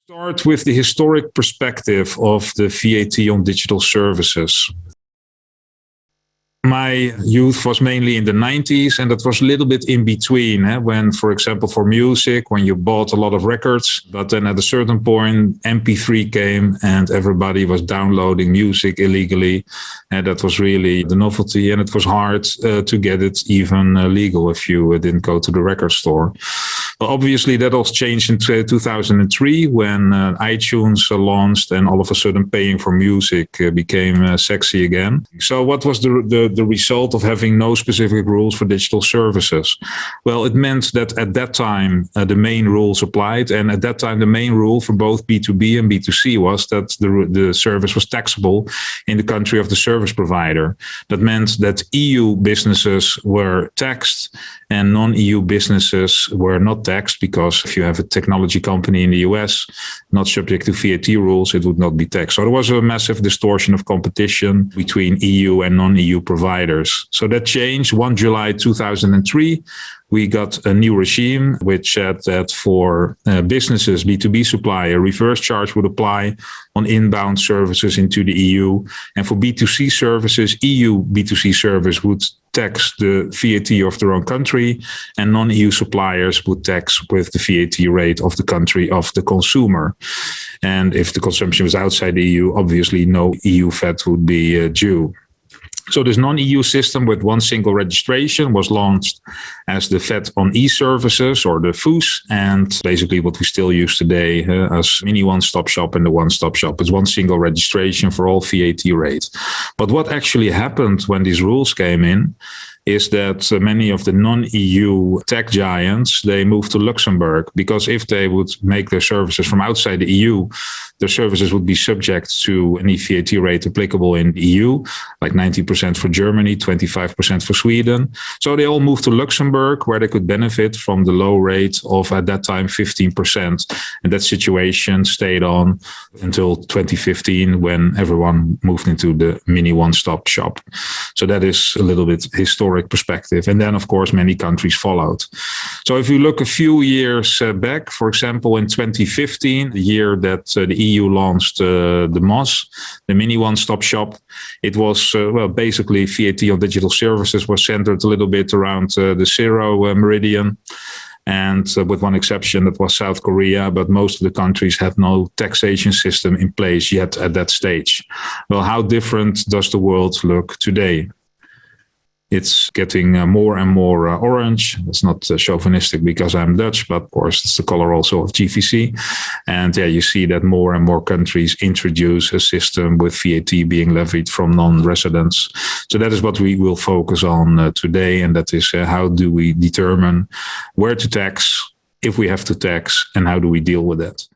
Start with the historic perspective of the VAT on digital services. My youth was mainly in the 90s, and that was a little bit in between when, for example, for music, when you bought a lot of records, but then at a certain point, MP3 came and everybody was downloading music illegally. And that was really the novelty, and it was hard to get it even legal if you didn't go to the record store. Well, obviously, that all changed in 2003 when iTunes launched, and all of a sudden paying for music became sexy again. So what was the result of having no specific rules for digital services? Well, it meant that at that time, the main rules applied. And at that time, the main rule for both B2B and B2C was that the service was taxable in the country of the service provider. That meant that EU businesses were taxed and non-EU businesses were not taxed, because if you have a technology company in the US, not subject to VAT rules, it would not be taxed. So there was a massive distortion of competition between EU and non-EU providers. So that changed 1 July 2003. We got a new regime which said that for businesses, B2B supplier, reverse charge would apply on inbound services into the EU. And for B2C services, EU B2C service would tax the VAT of their own country, and non-EU suppliers would tax with the VAT rate of the country of the consumer. And if the consumption was outside the EU, obviously no EU VAT would be due. So this non-EU system with one single registration was launched as the VAT on e-services, or the VOES, and basically what we still use today as mini one-stop shop and the one-stop shop. It's one single registration for all VAT rates. But what actually happened when these rules came in is that many of the non-EU tech giants, they moved to Luxembourg, because if they would make their services from outside the EU, their services would be subject to any VAT rate applicable in the EU, like 90% for Germany, 25% for Sweden. So they all moved to Luxembourg, where they could benefit from the low rate of, at that time, 15%. And that situation stayed on until 2015, when everyone moved into the mini one-stop shop. So that is a little bit historic perspective. And then, of course, many countries followed. So if you look a few years back, for example, in 2015, the year that the EU launched the MOS, the mini one-stop shop, it was, basically VAT on digital services was centered a little bit around the zero meridian. And with one exception, that was South Korea, but most of the countries had no taxation system in place yet at that stage. Well, how different does the world look today? It's getting more and more orange. It's not chauvinistic because I'm Dutch, but of course it's the color also of GVC. And yeah, you see that more and more countries introduce a system with VAT being levied from non-residents. So that is what we will focus on today. And that is how do we determine where to tax, if we have to tax, and how do we deal with that?